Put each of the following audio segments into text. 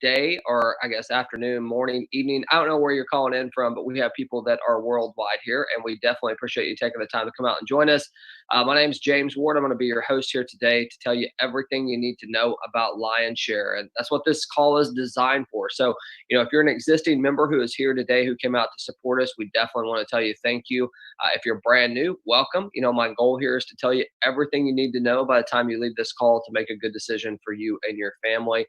day, or I guess afternoon, morning, evening. I don't know where you're calling in from, but we have people that are worldwide here, and we definitely appreciate you taking the time to come out and join us. My name is James Ward. I'm going to be your host here today to tell you everything you need to know about Lionshare, and that's what this call is designed for. So, if you're an existing member who is here today who came out to support us, we definitely want to tell you thank you. If you're brand new, welcome. My goal here is to tell you everything you need to know by the time you leave this call to make a good decision for you and your family.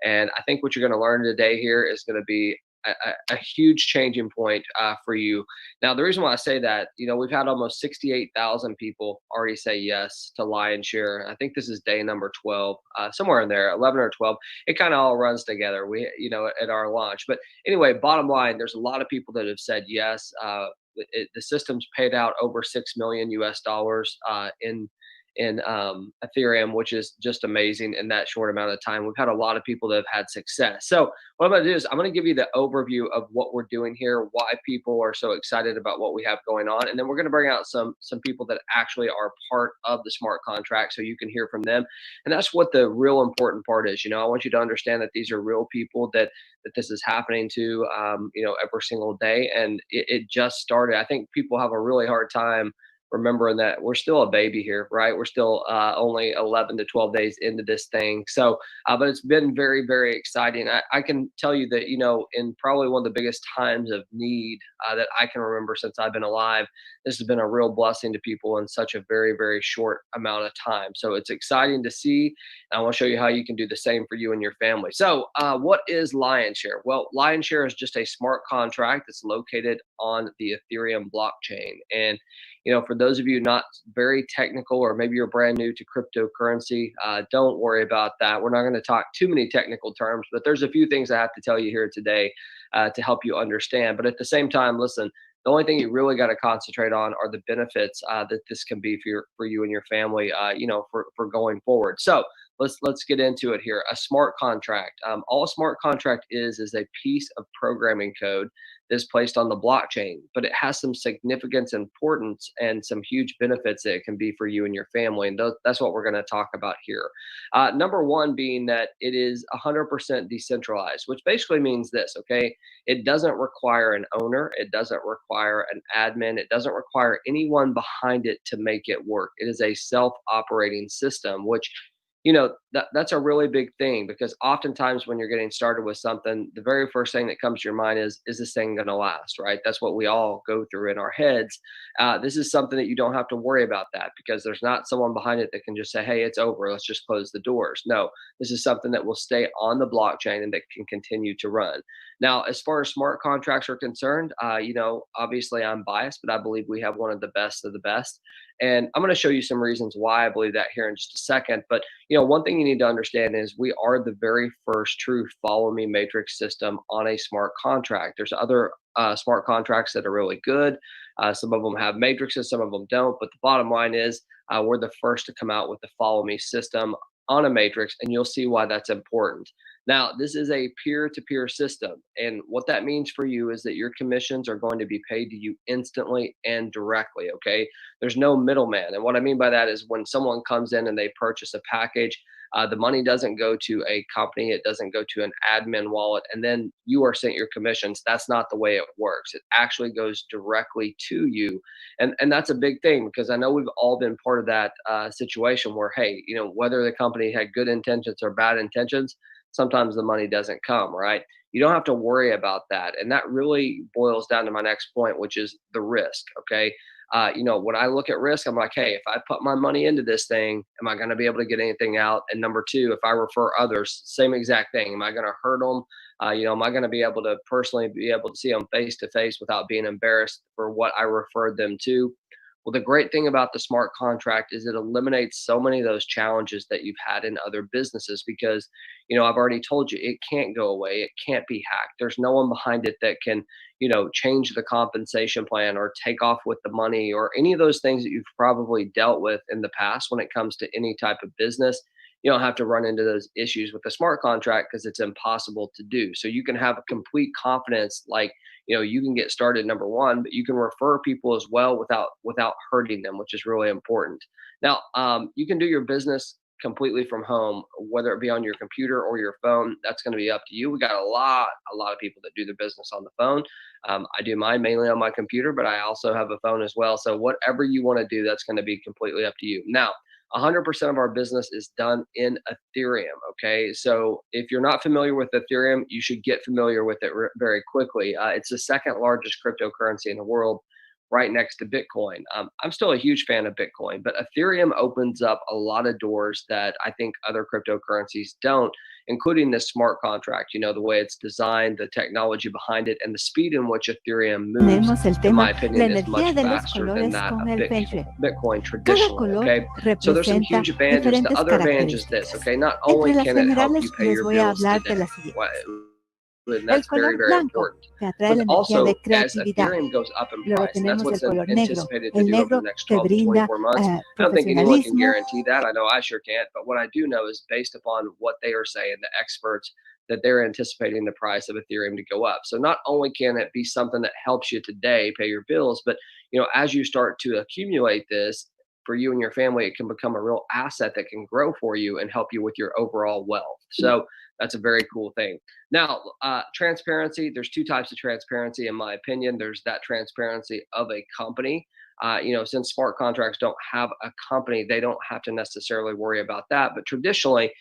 And I think what you're going to learn today here is going to be a huge changing point for you. Now, the reason why I say that, we've had almost 68,000 people already say yes to Lionshare. I think this is day number 12, somewhere in there, 11 or 12. It kind of all runs together. At our launch. But anyway, bottom line, there's a lot of people that have said yes. The system's paid out over 6 million US dollars in Ethereum, which is just amazing in that short amount of time. We've had a lot of people that have had success. So what I'm going to do is I'm going to give you the overview of what we're doing here, why people are so excited about what we have going on, and then we're going to bring out some people that actually are part of the smart contract, so you can hear from them. And that's what the real important part is. I want you to understand that these are real people that this is happening to, every single day, and it just started. I think people have a really hard time remembering that we're still a baby here, right? We're still only 11 to 12 days into this thing. So, but it's been very, very exciting. I can tell you that, in probably one of the biggest times of need that I can remember since I've been alive, this has been a real blessing to people in such a very, very short amount of time. So it's exciting to see. And I want to show you how you can do the same for you and your family. So, what is Lionshare? Well, Lionshare is just a smart contract that's located on the Ethereum blockchain. And for those of you not very technical, or maybe you're brand new to cryptocurrency, don't worry about that. We're not going to talk too many technical terms, but there's a few things I have to tell you here today to help you understand. But at the same time, listen, the only thing you really got to concentrate on are the benefits that this can be for you and your family, for going forward. So let's get into it here. A smart contract. All a smart contract is a piece of programming code is placed on the blockchain, but it has some significance, importance, and some huge benefits that it can be for you and your family. And that's what we're going to talk about here. Number one being that it is 100% decentralized, which basically means this, okay? It doesn't require an owner. It doesn't require an admin. It doesn't require anyone behind it to make it work. It is a self-operating system, which that's a really big thing, because oftentimes when you're getting started with something, the very first thing that comes to your mind is this thing going to last, right? That's what we all go through in our heads. This is something that you don't have to worry about, that because there's not someone behind it that can just say, hey, it's over, let's just close the doors. No, this is something that will stay on the blockchain and that can continue to run. Now, as far as smart contracts are concerned, obviously I'm biased, but I believe we have one of the best of the best. And I'm going to show you some reasons why I believe that here in just a second. But one thing you need to understand is we are the very first true follow me matrix system on a smart contract. There's other smart contracts that are really good. Some of them have matrices, some of them don't. But the bottom line is we're the first to come out with the follow me system on a matrix, and you'll see why that's important. Now, this is a peer-to-peer system, and what that means for you is that your commissions are going to be paid to you instantly and directly, okay? There's no middleman, and what I mean by that is when someone comes in and they purchase a package, the money doesn't go to a company, it doesn't go to an admin wallet, and then you are sent your commissions. That's not the way it works. It actually goes directly to you, and that's a big thing, because I know we've all been part of that situation where, hey, whether the company had good intentions or bad intentions, sometimes the money doesn't come, right? You don't have to worry about that. And that really boils down to my next point, which is the risk. Okay. When I look at risk, I'm like, hey, if I put my money into this thing, am I going to be able to get anything out? And number two, if I refer others, same exact thing. Am I going to hurt them? Am I going to be able to personally be able to see them face to face without being embarrassed for what I referred them to? Well, the great thing about the smart contract is it eliminates so many of those challenges that you've had in other businesses, because, I've already told you, it can't go away. It can't be hacked. There's no one behind it that can, change the compensation plan or take off with the money or any of those things that you've probably dealt with in the past when it comes to any type of business. You don't have to run into those issues with the smart contract because it's impossible to do. So you can have a complete confidence, like, you can get started, number one, but you can refer people as well without hurting them, which is really important. Now, you can do your business completely from home, whether it be on your computer or your phone. That's going to be up to you. We got a lot of people that do their business on the phone. I do mine mainly on my computer, but I also have a phone as well. So whatever you want to do, that's going to be completely up to you. Now, 100% of our business is done in Ethereum. Okay. So if you're not familiar with Ethereum, you should get familiar with it very quickly. It's the second largest cryptocurrency in the world, right next to Bitcoin. I'm still a huge fan of Bitcoin, but Ethereum opens up a lot of doors that I think other cryptocurrencies don't, including this smart contract. The way it's designed, the technology behind it, and the speed in which Ethereum moves, Tenemos el in tema, my la opinion, is energía much de los faster than colores that con of el Feng Shui. Bitcoin Cada traditionally. color Okay. So there's some representa huge advantages. The diferentes other advantages this, características. okay, not Entre only las can it help generales you pay les your voy a bills hablar de today, las siguientes. and El that's color very, very blanco important. te atrae But la energía de also, as creatividad. Ethereum goes up in Luego price, and that's tenemos el what's color negro. anticipated to El do over the negro next te 12 to brinda 24 months. I don't think anyone can profesionalismo. guarantee that. I know I sure can't. But what I do know is based upon what they are saying, the experts, that they're anticipating the price of Ethereum to go up. So not only can it be something that helps you today pay your bills, but as you start to accumulate this for you and your family, it can become a real asset that can grow for you and help you with your overall wealth. So that's a very cool thing. Now, transparency, there's two types of transparency, in my opinion. There's that transparency of a company. Since smart contracts don't have a company, they don't have to necessarily worry about that. But traditionally,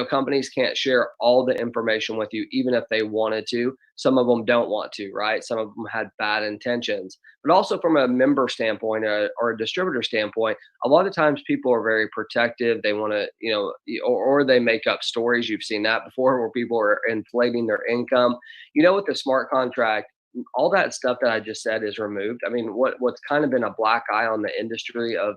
companies can't share all the information with you, even if they wanted to. Some of them don't want to, right? Some of them had bad intentions. But also from a member standpoint, or a distributor standpoint, a lot of times people are very protective. They want to, or they make up stories. You've seen that before, where people are inflating their income. With the smart contract, all that stuff that I just said is removed. I mean, what's kind of been a black eye on the industry of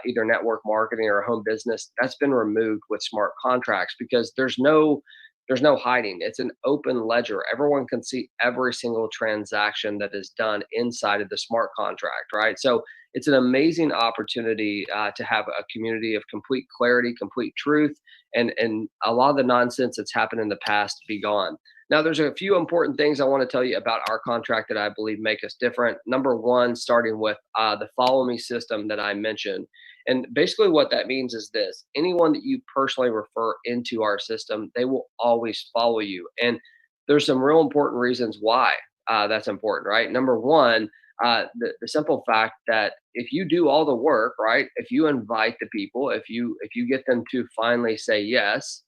either network marketing or home business, that's been removed with smart contracts, because there's no hiding. It's an open ledger. Everyone can see every single transaction that is done inside of the smart contract, right? So it's an amazing opportunity to have a community of complete clarity, complete truth, and a lot of the nonsense that's happened in the past be gone. Now, there's a few important things I want to tell you about our contract that I believe make us different. Number one, starting with the follow me system that I mentioned. And basically, what that means is this: anyone that you personally refer into our system, they will always follow you. And there's some real important reasons why that's important, right? Number one, the simple fact that if you do all the work, right, if you invite the people, if you get them to finally say yes,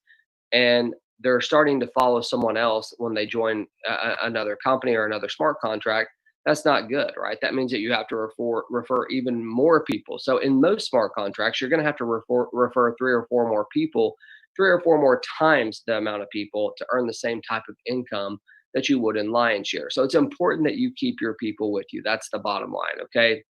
and they're starting to follow someone else when they join another company or another smart contract, that's not good, right? That means that you have to refer even more people. So in most smart contracts, you're going to have to refer three or four more people, three or four more times the amount of people to earn the same type of income that you would in lion share. So it's important that you keep your people with you. That's the bottom line. Okay.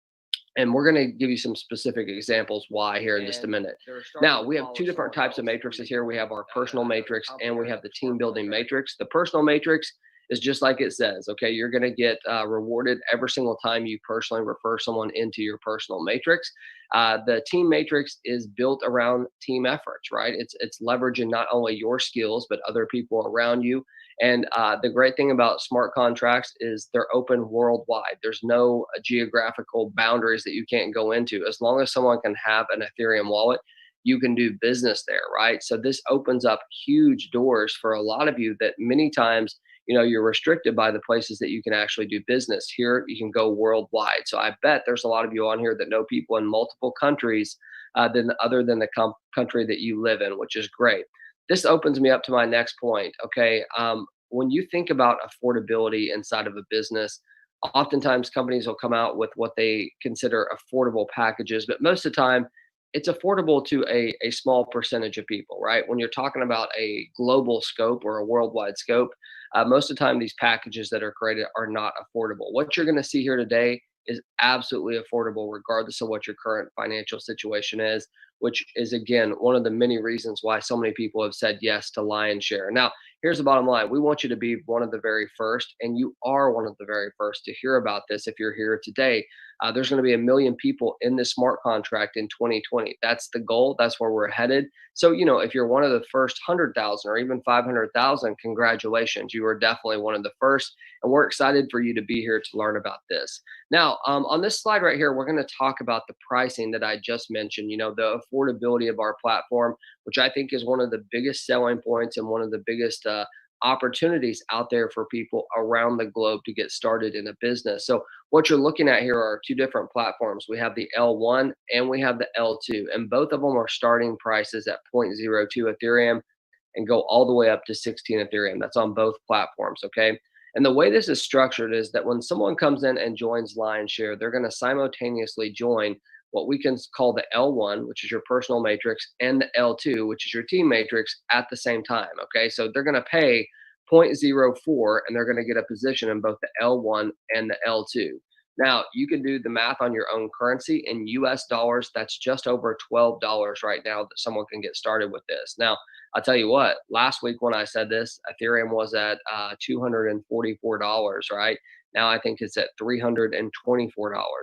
And we're going to give you some specific examples why here in just a minute. Now, we have two different types of matrices here. We have our personal matrix and we have the team building matrix. The personal matrix is just like it says, okay? You're going to get rewarded every single time you personally refer someone into your personal matrix. The team matrix is built around team efforts, right? It's leveraging not only your skills, but other people around you. And the great thing about smart contracts is they're open worldwide. There's no geographical boundaries that you can't go into. As long as someone can have an Ethereum wallet, you can do business there, right? So this opens up huge doors for a lot of you that many times, you're restricted by the places that you can actually do business. Here, you can go worldwide. So I bet there's a lot of you on here that know people in multiple countries other than the country that you live in, which is great. This opens me up to my next point. Okay. When you think about affordability inside of a business, oftentimes companies will come out with what they consider affordable packages, but most of the time it's affordable to a small percentage of people, right? When you're talking about a global scope or a worldwide scope, most of the time these packages that are created are not affordable. What you're going to see here today is absolutely affordable, regardless of what your current financial situation is, which is, again, one of the many reasons why so many people have said yes to Lion Share. Now, here's the bottom line. We want you to be one of the very first, and you are one of the very first to hear about this if you're here today. There's going to be 1 million people in this smart contract in 2020. That's the goal. That's where we're headed. So, if you're one of the first 100,000 or even 500,000, congratulations. You are definitely one of the first, and we're excited for you to be here to learn about this. Now, on this slide right here, we're going to talk about the pricing that I just mentioned, the affordability of our platform. which I think is one of the biggest selling points and one of the biggest opportunities out there for people around the globe to get started in a business. So what you're looking at here are two different platforms. We have the L1 and we have the L2, and both of them are starting prices at zero point zero 0.02 Ethereum and go all the way up to 16 Ethereum. That's on both platforms, okay? And the way this is structured is that when someone comes in and joins Lionshare, they're going to simultaneously join what we can call the L1, which is your personal matrix, and the L2, which is your team matrix, at the same time. Okay, so they're going to pay zero point zero 0.04 and they're going to get a position in both the L1 and the L2. Now, you can do the math on your own currency in US dollars. That's just over $12 right now that someone can get started with this. Now, I'll tell you what, last week when I said this, Ethereum was at $244, right? Now I think it's at $324.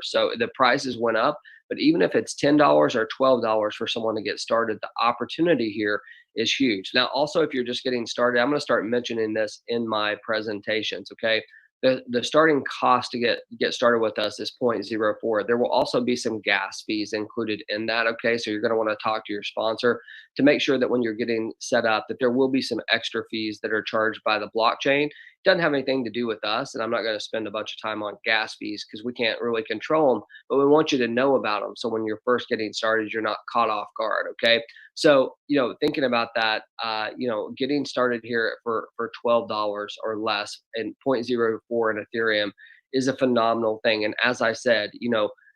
So the prices went up, but even if it's $10 or $12 for someone to get started, the opportunity here is huge. Now, also, if you're just getting started, I'm going to start mentioning this in my presentations, okay? The starting cost to get started with us is zero point zero 0.04. There will also be some gas fees included in that, okay? So you're going to want to talk to your sponsor to make sure that when you're getting set up that there will be some extra fees that are charged by the blockchain. Doesn't have anything to do with us, and I'm not going to spend a bunch of time on gas fees because we can't really control them, but we want you to know about them so when you're first getting started you're not caught off guard, okay? So, thinking about that, getting started here for $12 or less and zero point zero 0.04 in Ethereum is a phenomenal thing. And as I said,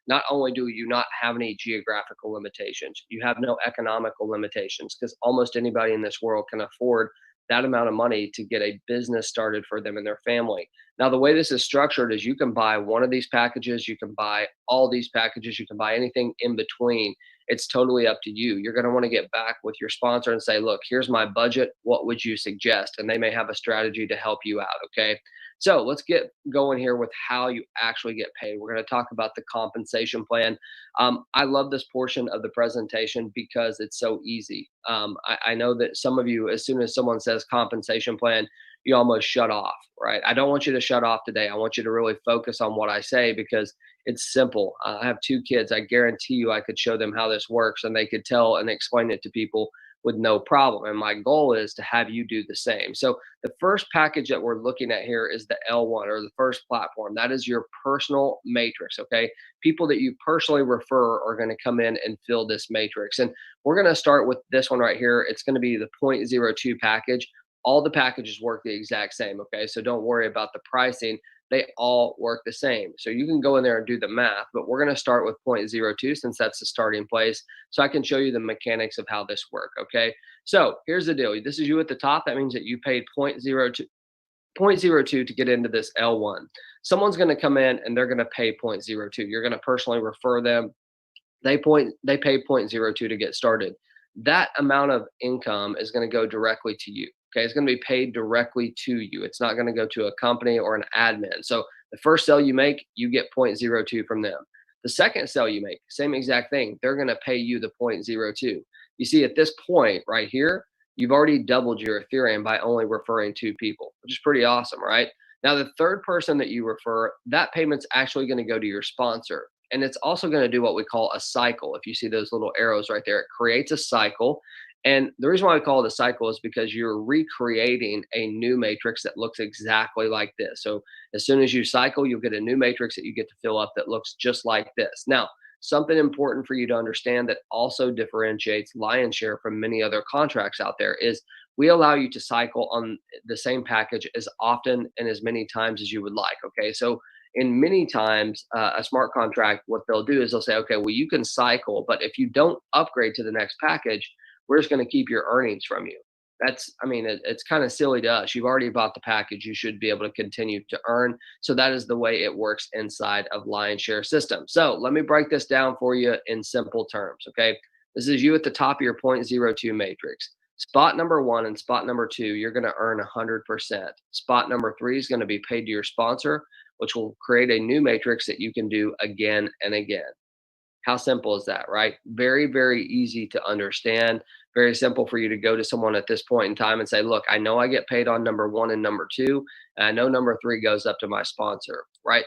not only do you not have any geographical limitations, you have no economical limitations because almost anybody in this world can afford that amount of money to get a business started for them and their family. Now, the way this is structured is you can buy one of these packages, you can buy all these packages, you can buy anything in between. It's totally up to you. You're going to want to get back with your sponsor and say, look, here's my budget. What would you suggest? And they may have a strategy to help you out. Okay. So let's get going here with how you actually get paid. We're going to talk about the compensation plan. I love this portion of the presentation because it's so easy. I know that some of you, as soon as someone says compensation plan, you almost shut off, right? I don't want you to shut off today. I want you to really focus on what I say because it's simple. I have two kids. I guarantee you I could show them how this works and they could tell and explain it to people with no problem. And my goal is to have you do the same. So the first package that we're looking at here is the L1 or the first platform. That is your personal matrix, okay? People that you personally refer are going to come in and fill this matrix. And we're going to start with this one right here. It's going to be the zero point zero 0.02 package. All the packages work the exact same, okay? So don't worry about the pricing. They all work the same. So you can go in there and do the math, but we're going to start with zero point zero 0.02 since that's the starting place. So I can show you the mechanics of how this work, okay? So here's the deal. This is you at the top. That means that you paid zero point zero 0.02 to get into this L1. Someone's going to come in and they're going to pay zero point zero 0.02. You're going to personally refer them. They pay zero point zero 0.02 to get started. That amount of income is going to go directly to you. Okay, it's going to be paid directly to you. It's not going to go to a company or an admin. So the first sale you make, you get zero point zero 0.02 from them. The second sale you make, same exact thing. They're going to pay you the zero point zero 0.02. You see, at this point right here, you've already doubled your Ethereum by only referring two people, which is pretty awesome, right? Now, the third person that you refer, that payment's actually going to go to your sponsor. And it's also going to do what we call a cycle. If you see those little arrows right there, it creates a cycle. And the reason why we call it a cycle is because you're recreating a new matrix that looks exactly like this. So as soon as you cycle, you'll get a new matrix that you get to fill up that looks just like this. Now, something important for you to understand that also differentiates Lionshare from many other contracts out there is we allow you to cycle on the same package as often and as many times as you would like. Okay. So in many times, a smart contract, what they'll do is they'll say, okay, well, you can cycle, but if you don't upgrade to the next package, we're just going to keep your earnings from you. It's kind of silly to us. You've already bought the package. You should be able to continue to earn. So that is the way it works inside of Lionshare system. So let me break this down for you in simple terms. Okay. This is you at the top of your zero point zero 0.02 matrix. Spot number one and spot number two, you're going to earn 100%. Spot number three is going to be paid to your sponsor, which will create a new matrix that you can do again and again. How simple is that, right? Very, very easy to understand. Very simple for you to go to someone at this point in time and say, look, I know I get paid on number one and number two, and I know number three goes up to my sponsor, right?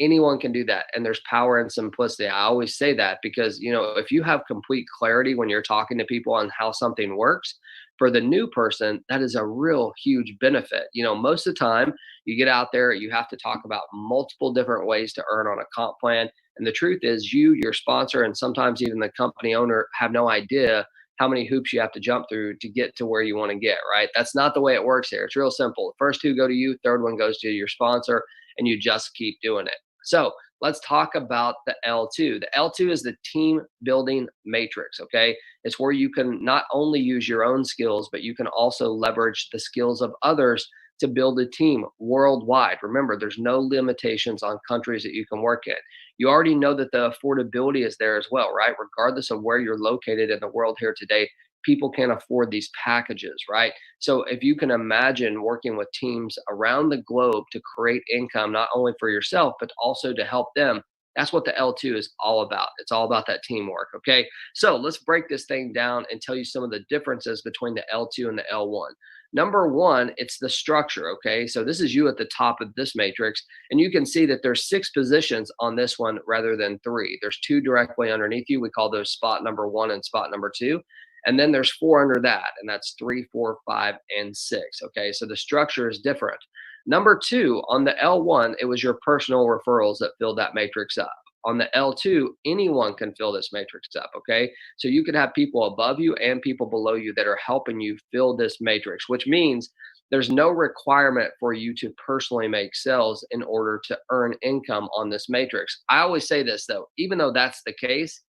Anyone can do that. And there's power in simplicity. I always say that because, if you have complete clarity when you're talking to people on how something works, for the new person, that is a real huge benefit. Most of the time you get out there, you have to talk about multiple different ways to earn on a comp plan. And the truth is, you, your sponsor, and sometimes even the company owner have no idea how many hoops you have to jump through to get to where you want to get, right? That's not the way it works here. It's real simple. The first two go to you, third one goes to your sponsor, and you just keep doing it. So let's talk about the L2. The L2 is the team building matrix, okay? It's where you can not only use your own skills, but you can also leverage the skills of others to build a team worldwide. Remember, there's no limitations on countries that you can work in. You already know that the affordability is there as well, right? Regardless of where you're located in the world here today, people can afford these packages, right? So if you can imagine working with teams around the globe to create income, not only for yourself, but also to help them, that's what the L2 is all about. It's all about that teamwork. Okay. So let's break this thing down and tell you some of the differences between the L2 and the L1. Number one, it's the structure. Okay. So this is you at the top of this matrix. And you can see that there's 6 positions on this one rather than 3. There's 2 directly underneath you. We call those spot number 1 and spot number 2. And then there's 4 under that, and that's 3, 4, 5, and 6. Okay, so the structure is different. Number 2, on the L1, it was your personal referrals that filled that matrix up. On the L2, anyone can fill this matrix up. Okay, so you could have people above you and people below you that are helping you fill this matrix, which means there's no requirement for you to personally make sales in order to earn income on this matrix. I always say this though, even though that's the case,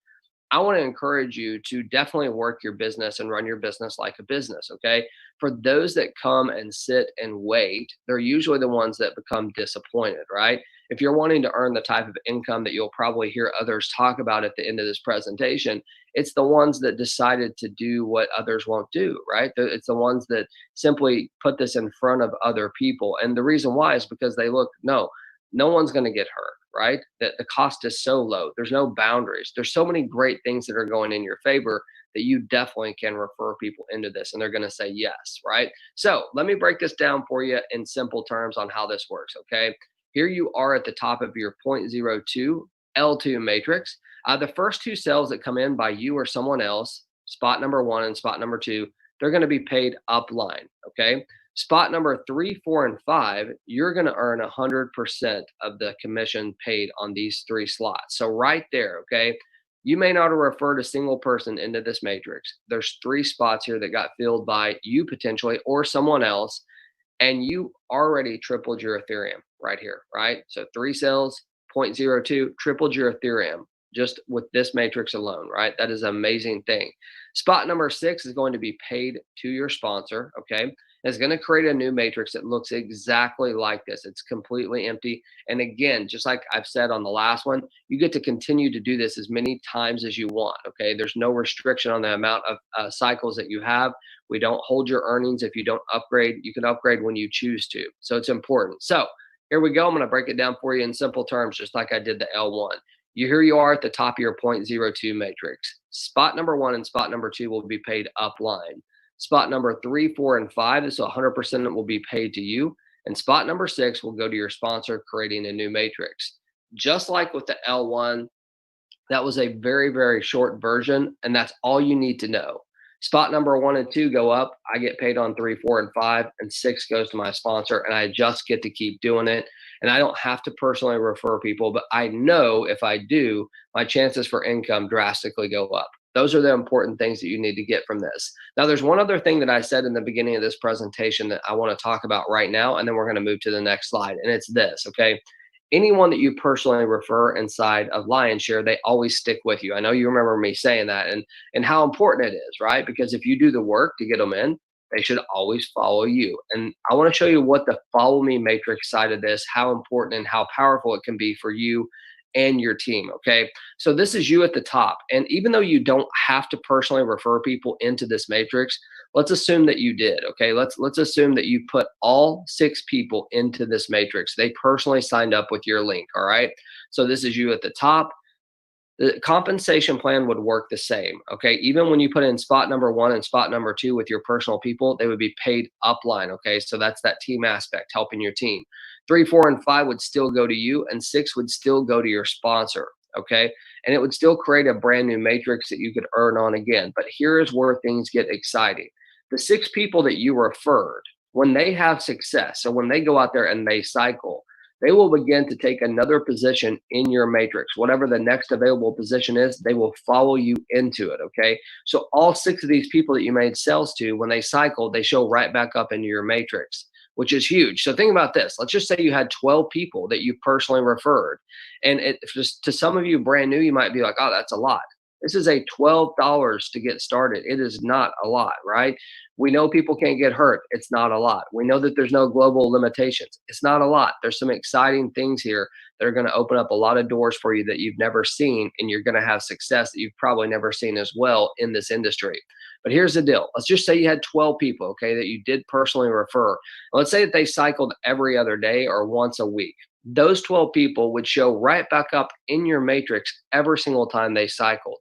I want to encourage you to definitely work your business and run your business like a business. Okay. For those that come and sit and wait, they're usually the ones that become disappointed, right? If you're wanting to earn the type of income that you'll probably hear others talk about at the end of this presentation, it's the ones that decided to do what others won't do, right? It's the ones that simply put this in front of other people. And the reason why is because they look, no one's going to get hurt, right? That the cost is so low. There's no boundaries. There's so many great things that are going in your favor that you definitely can refer people into this and they're going to say yes, right? So let me break this down for you in simple terms on how this works, okay? Here you are at the top of your zero point 0.02 L2 matrix. The first 2 cells that come in by you or someone else, spot number 1 and spot number 2, they're going to be paid upline, okay? Spot number 3, 4, and 5, you're going to earn 100% of the commission paid on these 3 slots. So right there, okay, you may not have referred a single person into this matrix. There's 3 spots here that got filled by you potentially or someone else, and you already tripled your Ethereum right here, right? So 3 cells, 0.02, tripled your Ethereum just with this matrix alone, right? That is an amazing thing. Spot number 6 is going to be paid to your sponsor, okay? It's going to create a new matrix that looks exactly like this. It's completely empty. And again, just like I've said on the last one, you get to continue to do this as many times as you want, okay? There's no restriction on the amount of cycles that you have. We don't hold your earnings if you don't upgrade. You can upgrade when you choose to. So it's important. So here we go. I'm going to break it down for you in simple terms, just like I did the L1. Here you are at the top of your 0.02 matrix. Spot number 1 and spot number 2 will be paid upline. Spot number 3, 4, and 5, this 100% will be paid to you. And spot number 6 will go to your sponsor, creating a new matrix. Just like with the L1, that was a very, very short version, and that's all you need to know. Spot number 1 and 2 go up. I get paid on 3, 4, and 5, and 6 goes to my sponsor, and I just get to keep doing it. And I don't have to personally refer people, but I know if I do, my chances for income drastically go up. Those are the important things that you need to get from this. Now, there's one other thing that I said in the beginning of this presentation that I want to talk about right now, and then we're going to move to the next slide, and it's this, okay? Anyone that you personally refer inside of Lionshare, they always stick with you. I know you remember me saying that and how important it is, right? Because if you do the work to get them in, they should always follow you. And I want to show you what the follow me matrix side of this, how important and how powerful it can be for you and your team. Okay. So this is you at the top. And even though you don't have to personally refer people into this matrix, let's assume that you did. Okay. Let's assume that you put all 6 people into this matrix. They personally signed up with your link. All right. So this is you at the top. The compensation plan would work the same. Okay. Even when you put in spot number one and spot number two with your personal people, they would be paid upline. Okay. So that's that team aspect, helping your team. Three, four, and five would still go to you, and six would still go to your sponsor. Okay. And it would still create a brand new matrix that you could earn on again. But here's where things get exciting. The six people that you referred, when they have success, so when they go out there and they cycle, they will begin to take another position in your matrix. Whatever the next available position is, they will follow you into it. Okay. So all six of these people that you made sales to, when they cycle, they show right back up into your matrix, which is huge. So think about this. Let's just say you had 12 people that you personally referred. And it just to some of you brand new, you might be like, oh, that's a lot. This is a $12 to get started. It is not a lot, right? We know people can't get hurt. It's not a lot. We know that there's no global limitations. It's not a lot. There's some exciting things here that are going to open up a lot of doors for you that you've never seen, and you're going to have success that you've probably never seen as well in this industry. But here's the deal. Let's just say you had 12 people, okay, that you did personally refer. Let's say that they cycled every other day or once a week. Those 12 people would show right back up in your matrix every single time they cycled.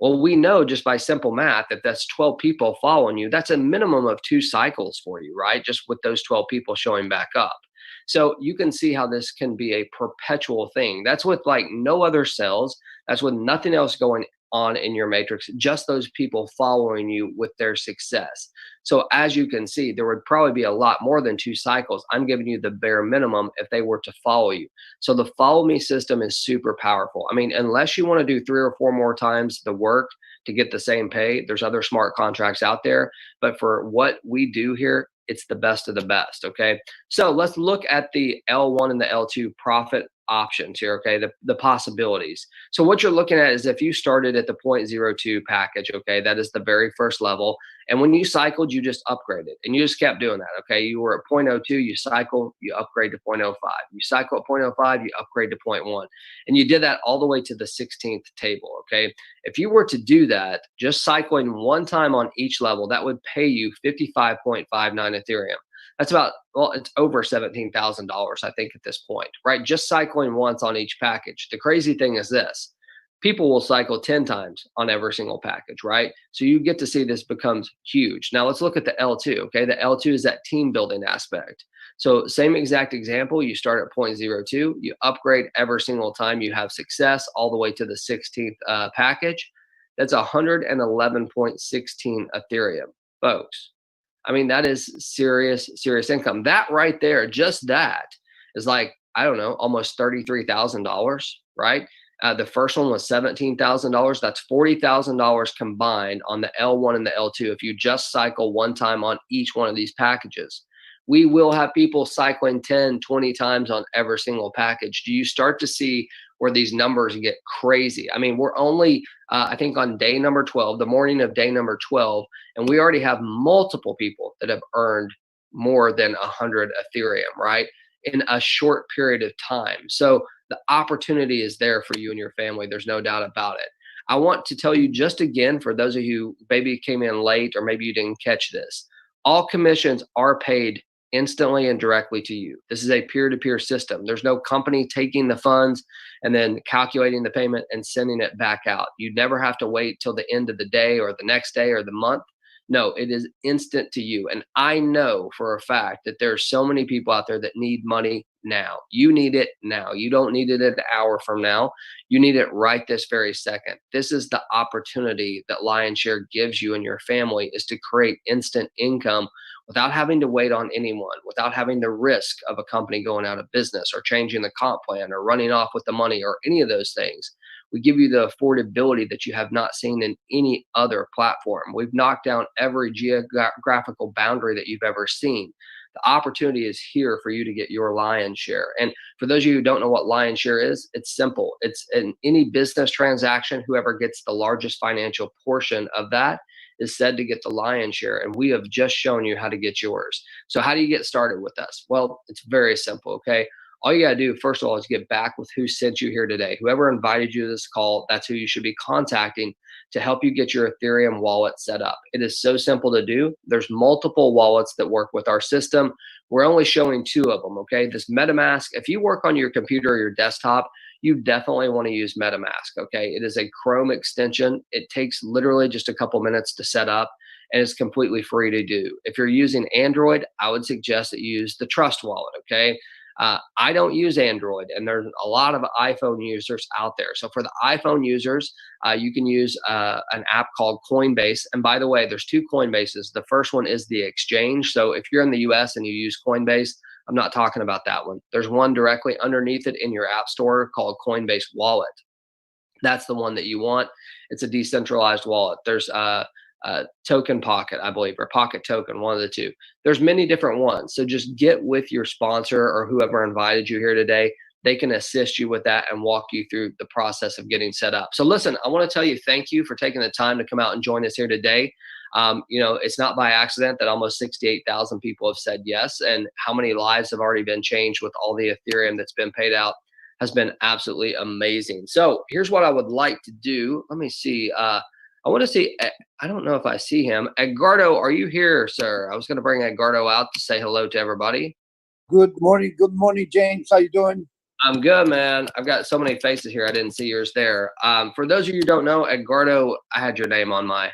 Well, we know just by simple math that that's 12 people following you. That's a minimum of 2 cycles for you, right? Just with those 12 people showing back up. So you can see how this can be a perpetual thing. That's with like no other cells. That's with nothing else going on in your matrix, just those people following you with their success. So as you can see, there would probably be a lot more than 2 cycles. I'm giving you the bare minimum if they were to follow you. So the follow me system is super powerful. I mean, unless you want to do 3 or 4 more times the work to get the same pay, there's other smart contracts out there. But for what we do here, it's the best of the best. Okay. So let's look at the L1 and the L2 profit options here. Okay. The possibilities. So what you're looking at is if you started at the 0.02 package, okay, that is the very first level. And when you cycled, you just upgraded and you just kept doing that. Okay. You were at 0.02, you cycle, you upgrade to 0.05. You cycle at 0.05, you upgrade to 0.1. And you did that all the way to the 16th table. Okay. If you were to do that, just cycling one time on each level, that would pay you 55.59 Ethereum. That's about, well, it's over $17,000, I think, at this point, right? Just cycling once on each package. The crazy thing is this. People will cycle 10 times on every single package, right? So you get to see this becomes huge. Now let's look at the L2, okay? The L2 is that team building aspect. So same exact example, you start at 0.02, you upgrade every single time you have success all the way to the 16th package. That's 111.16 Ethereum, folks. I mean, that is serious, serious income. That right there, just that is like, I don't know, almost $33,000, right? The first one was $17,000. That's $40,000 combined on the L1 and the L2 if you just cycle one time on each one of these packages. We will have people cycling 10, 20 times on every single package. Do you start to see where these numbers get crazy? I mean, we're only, I think, on day number 12, the morning of day number 12, and we already have multiple people that have earned more than 100 Ethereum, right, in a short period of time. So the opportunity is there for you and your family. There's no doubt about it. I want to tell you just again, for those of you who maybe came in late or maybe you didn't catch this, all commissions are paid instantly and directly to you. This is a peer-to-peer system. There's no company taking the funds and then calculating the payment and sending it back out. You never have to wait till the end of the day or the next day or the month. No, it is instant to you. And I know for a fact that there are so many people out there that need money now. You need it now. You don't need it an hour from now. You need it right this very second. This is the opportunity that Lionshare gives you and your family, is to create instant income without having to wait on anyone, without having the risk of a company going out of business or changing the comp plan or running off with the money or any of those things. We give you the affordability that you have not seen in any other platform. We've knocked down every geographical boundary that you've ever seen. The opportunity is here for you to get your lion's share. And for those of you who don't know what lion's share is, it's simple. It's in any business transaction, whoever gets the largest financial portion of that is said to get the lion's share. And we have just shown you how to get yours. So how do you get started with us? Well, it's very simple, okay? All you got to do, first of all, is get back with who sent you here today. Whoever invited you to this call, that's who you should be contacting to help you get your Ethereum wallet set up. It is so simple to do. There's multiple wallets that work with our system. We're only showing 2 of them, okay? This MetaMask, if you work on your computer or your desktop, you definitely want to use MetaMask. Okay. It is a Chrome extension. It takes literally just a couple minutes to set up and it's completely free to do. If you're using Android, I would suggest that you use the Trust Wallet. Okay. I don't use Android, and there's a lot of iPhone users out there. So for the iPhone users, you can use an app called Coinbase. And by the way, there's two Coinbases. The first one is the exchange. So if you're in the US and you use Coinbase, I'm not talking about that one. There's one directly underneath it in your app store called Coinbase Wallet. That's the one that you want. It's a decentralized wallet. There's Token Pocket, I believe, or Pocket Token, one of the two. There's many different ones. So just get with your sponsor or whoever invited you here today. They can assist you with that and walk you through the process of getting set up. So listen, I want to tell you thank you for taking the time to come out and join us here today. It's not by accident that almost 68,000 people have said yes, and how many lives have already been changed with all the Ethereum that's been paid out has been absolutely amazing. So here's what I would like to do. Let me see. I want to see, I don't know if I see him. Edgardo, are you here, sir? I was going to bring Edgardo out to say hello to everybody. Good morning, James. How you doing? I'm good, man. I've got so many faces here. I didn't see yours there. For those of you who don't know, Edgardo, I had your name on my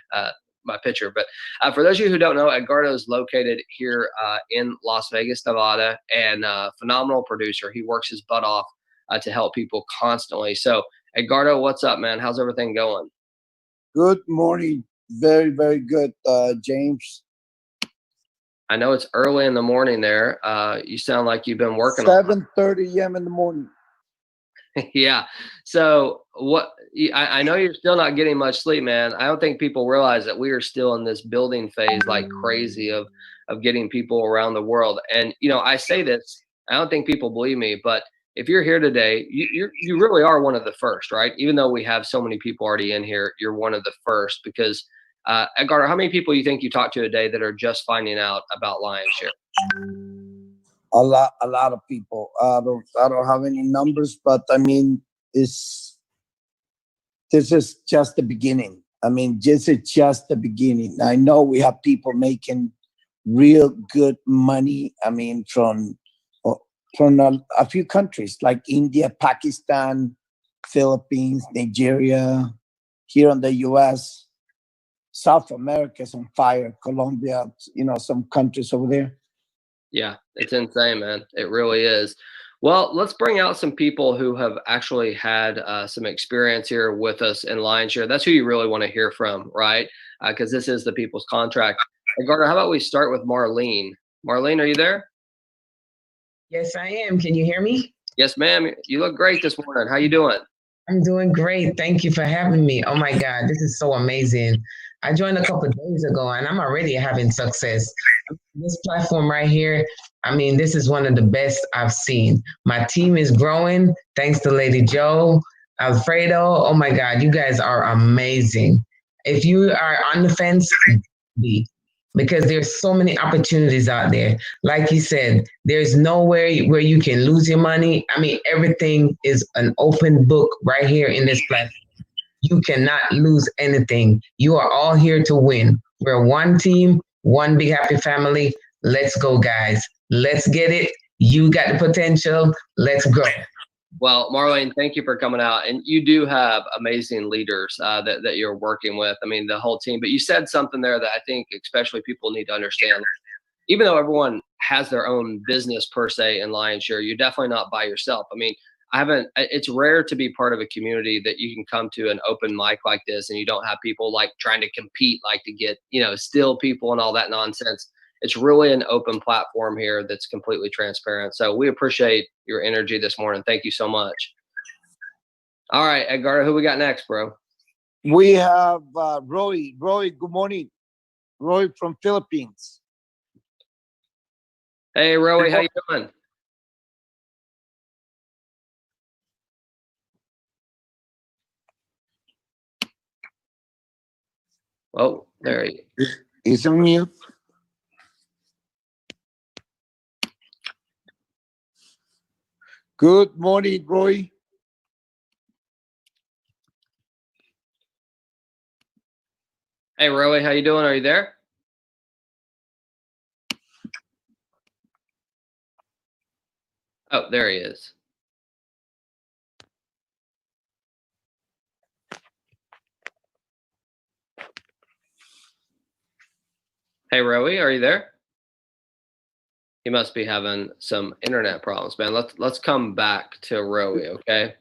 picture, but for those of you who don't know, Edgardo is located here in Las Vegas, Nevada, and phenomenal producer. He works his butt off to help people constantly. So, Edgardo, what's up, man? How's everything going? Good morning. Very, very good, James. I know it's early in the morning there. You sound like you've been working 7:30 a.m. in the morning. Yeah. So I know you're still not getting much sleep, man. I don't think people realize that we are still in this building phase like crazy of getting people around the world. And I say this, I don't think people believe me, but if you're here today, you really are one of the first, right? Even though we have so many people already in here, you're one of the first because Edgar, how many people you think you talk to a day that are just finding out about Lionshare? A lot of people. I don't have any numbers, but I mean, this is just the beginning. I mean, this is just the beginning. I know we have people making real good money. I mean, from a few countries like India, Pakistan, Philippines, Nigeria, here in the US, South America is on fire, Colombia, some countries over there. Yeah, it's insane, man. It really is. Well, let's bring out some people who have actually had some experience here with us in Lionshare. That's who you really want to hear from, right? Because this is the people's contract. Gardner, how about we start with Marlene? Marlene, are you there? Yes, I am. Can you hear me? Yes, ma'am. You look great this morning. How you doing? I'm doing great. Thank you for having me. Oh my God, this is so amazing. I joined a couple of days ago and I'm already having success. This platform right here, I mean, this is one of the best I've seen. My team is growing thanks to Lady Joe, Alfredo. Oh my God, you guys are amazing. If you are on the fence, be. Because there's so many opportunities out there. Like you said, there's nowhere where you can lose your money. I mean, everything is an open book right here in this platform. You cannot lose anything. You are all here to win. We're one team, one big happy family. Let's go, guys. Let's get it. You got the potential. Let's go. Well, Marlene, thank you for coming out. And you do have amazing leaders that you're working with. I mean, the whole team. But you said something there that I think especially people need to understand. Even though everyone has their own business per se in Lionshare, you're definitely not by yourself. I mean, it's rare to be part of a community that you can come to an open mic like this and you don't have people like trying to compete, like to get, steal people and all that nonsense. It's really an open platform here that's completely transparent. So we appreciate your energy this morning. Thank you so much. All right, Edgar, who we got next, bro? We have Roy. Roy, good morning. Roy from Philippines. Hey, Roy, how you doing? Oh, there he is. He's on mute. Good morning, Roy. Hey, Roy, how you doing? Are you there? Oh, there he is. Hey, Rowie, are you there? He must be having some internet problems, man. Let's come back to Rowie, okay?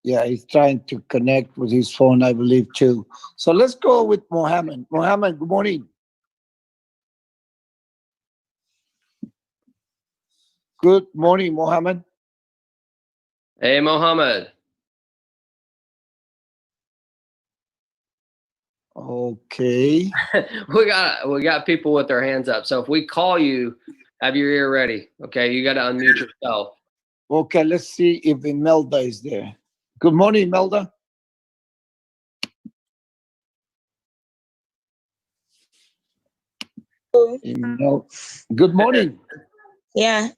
Yeah, he's trying to connect with his phone, I believe, too. So let's go with Mohammed. Mohammed, good morning. Good morning, Mohammed. Hey, Mohammed. Okay. we got people with their hands up. So if we call you, have your ear ready. Okay, you got to unmute yourself. Okay, let's see if Imelda is there. Good morning, Imelda. Good morning. Yeah.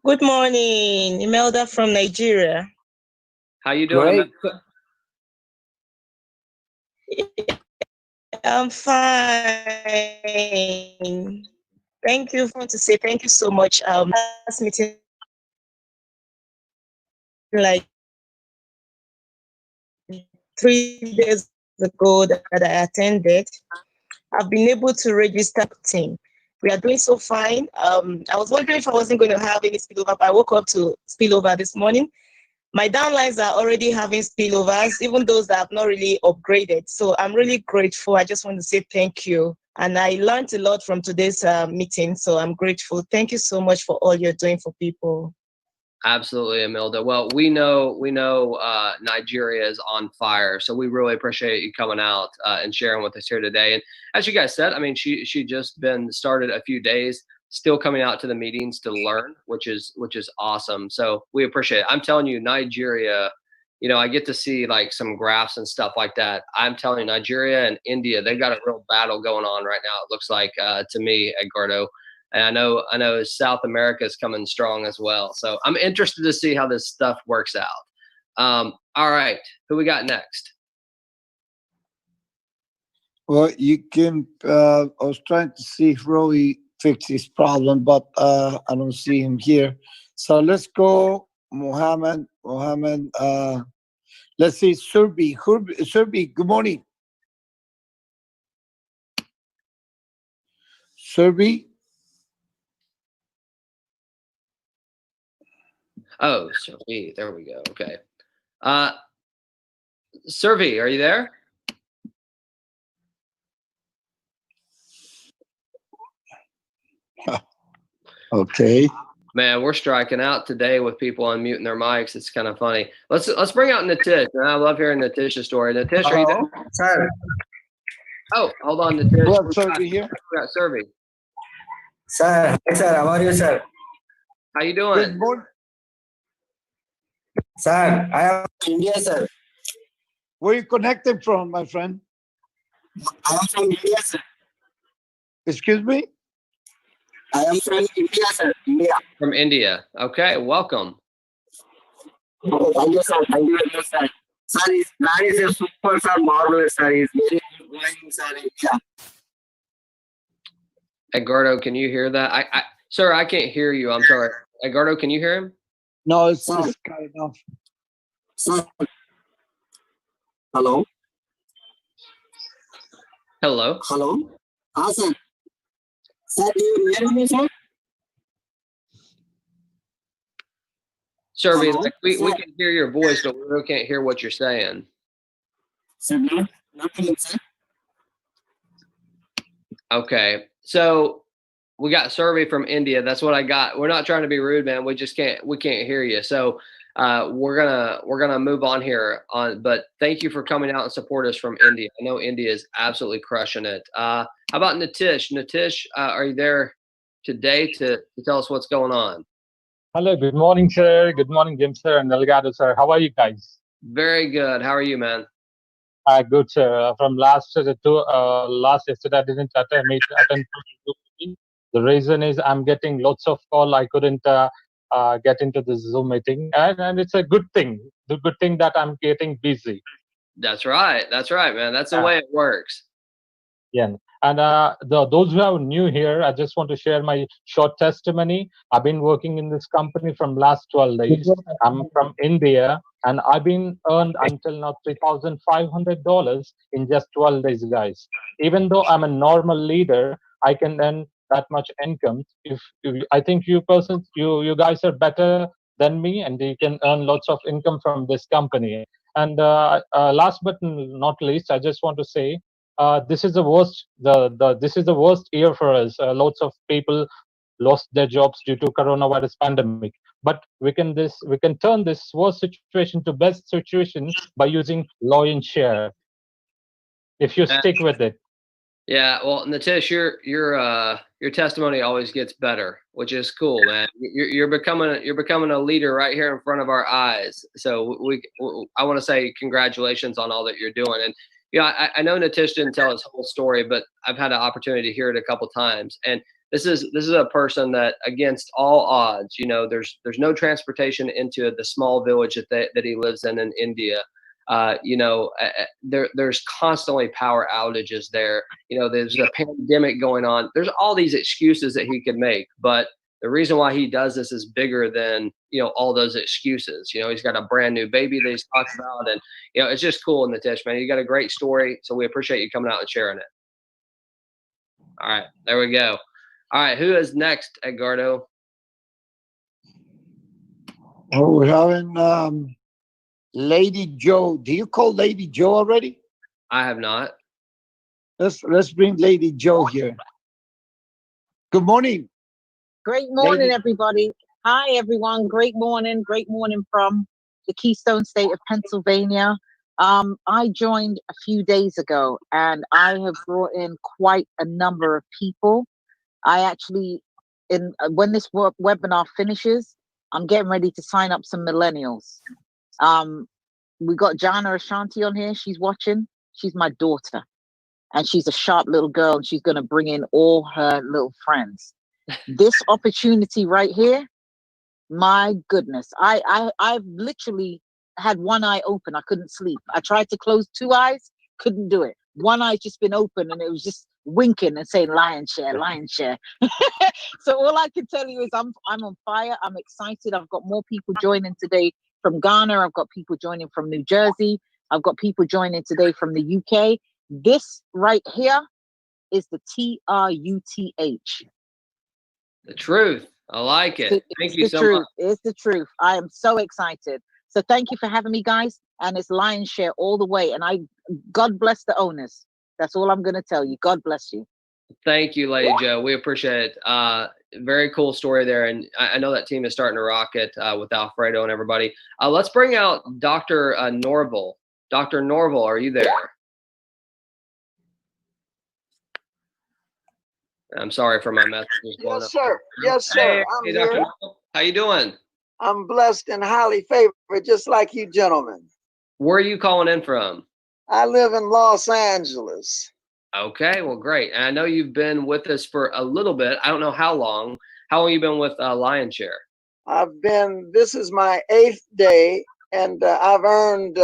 Good morning, Imelda from Nigeria. How you doing, Great. Imelda? I'm fine. Thank you. I want to say thank you so much. Last meeting, like 3 days ago that I attended, I've been able to register team. We are doing so fine. I was wondering if I wasn't going to have any spillover, but I woke up to spillover this morning. My downlines are already having spillovers, even those that have not really upgraded. So I'm really grateful. I just want to say thank you. And I learned a lot from today's meeting. So I'm grateful. Thank you so much for all you're doing for people. Absolutely, Imelda. Well, we know Nigeria is on fire, so we really appreciate you coming out and sharing with us here today. And as you guys said, I mean, she just been started a few days, still coming out to the meetings to learn, which is awesome. So we appreciate it. I'm telling you, Nigeria, you know, I get to see like some graphs and stuff like that. I'm telling you, Nigeria and India, they've got a real battle going on right now. It looks like to me, Edgardo. And I know South America is coming strong as well. So I'm interested to see how this stuff works out. All right, who we got next? Well, you can. I was trying to see if Roy fixed his problem, but I don't see him here. So let's go, Mohammed. Mohammed. Let's see, Surbi. Surbi, good morning. Surbi. Oh, Survey. There we go. Okay. Survey, are you there? Okay. Man, we're striking out today with people unmuting their mics. It's kind of funny. Let's bring out Natish. And I love hearing Natish's story. Natish, are you there? Sir. Oh, hold on, Natish. Well, Surbi here. We got Survey. Sir, hi sir, how are you, sir? How you doing? Good morning. Sir, I am from India, sir. Where are you connected from, my friend? I am from India, sir. Excuse me? I am from India, sir. India. From India. Okay, welcome. Thank you, sir. Thank you very much, sir. Sir, that is a super, sir, marvelous, sir. It's very good going, sir, India. Edgardo, can you hear that? Sir, I can't hear you. I'm sorry. Edgardo, can you hear him? No, it's kind of. Sir. Hello? Hello? Hello? Sir. Sir, do you hear me, sir? Survey, Hello? like we can hear your voice, but we really can't hear what you're saying. Sir, not hearing, sir. Okay. So we got Survey from India. That's what I got. We're not trying to be rude, man. We can't hear you. So we're gonna move on here but thank you for coming out and support us from India. I know India is absolutely crushing it. How about Natish? Natish, are you there today to tell us what's going on? Hello, good morning, sir. Good morning, Jim, sir, and Delgado, sir. How are you guys? Very good. How are you, man? Good, sir. From last yesterday, I didn't attend the meeting. The reason is I'm getting lots of call. I couldn't get into the Zoom meeting, and it's a good thing. The good thing that I'm getting busy. That's right. That's right, man. That's the way it works. Yeah. And those who are new here, I just want to share my short testimony. I've been working in this company from last 12 days. I'm from India, and I've been earned until now $3,500 in just 12 days, guys. Even though I'm a normal leader, I can earn that much income. If I think you guys are better than me, and you can earn lots of income from this company. And last but not least, I just want to say this is the worst. This is the worst year for us. Lots of people lost their jobs due to coronavirus pandemic. But we can turn this worst situation to best situation by using law and share. If you stick with it. Yeah, well, Nitish, your testimony always gets better, which is cool, man. You're becoming a leader right here in front of our eyes. So I want to say congratulations on all that you're doing. And I know Nitish didn't tell his whole story, but I've had an opportunity to hear it a couple times. And this is a person that, against all odds, there's no transportation into the small village that he lives in India. There's constantly power outages there. There's a pandemic going on. There's all these excuses that he could make, but the reason why he does this is bigger than all those excuses. He's got a brand new baby that he's talked about, and it's just cool. In Nitish, man, you got a great story, so we appreciate you coming out and sharing it. All right, there we go. All right, who is next, Edgardo? Oh, we're having Lady Joe. Do you call Lady Joe already? I have not. Let's bring Lady Joe here. Good morning. Great morning, everybody. Hi, everyone. Great morning from the Keystone State of Pennsylvania. I joined a few days ago, and I have brought in quite a number of people. I actually, when this webinar finishes, I'm getting ready to sign up some millennials. We got Jana Ashanti on here. She's watching. She's my daughter, and she's a sharp little girl, and she's going to bring in all her little friends. This opportunity right here, my goodness, I've literally had one eye open. I couldn't sleep. I tried to close two eyes, couldn't do it. One eye's just been open, and it was just winking and saying lion share. So all I can tell you is I'm on fire. I'm excited. I've got more people joining today from Ghana. I've got people joining from New Jersey. I've got people joining today from the UK. This right here is the TRUTH. The truth. I like it. Thank you so much. It's the truth. I am so excited. So thank you for having me, guys. And it's lion share all the way. And God bless the owners. That's all I'm going to tell you. God bless you. Thank you, Lady Joe. We appreciate it. Very cool story there. And I know that team is starting to rock it with Alfredo and everybody. Let's bring out Dr. Norval. Dr. Norval, are you there? I'm sorry for my messages. Yes, sir. Yes, sir. Hey, Dr. Norval. How you doing? I'm blessed and highly favored, just like you gentlemen. Where are you calling in from? I live in Los Angeles. Okay, well, great. And I know you've been with us for a little bit. I don't know how long. How long you been with Lion Share? This is my 8th day, and I've earned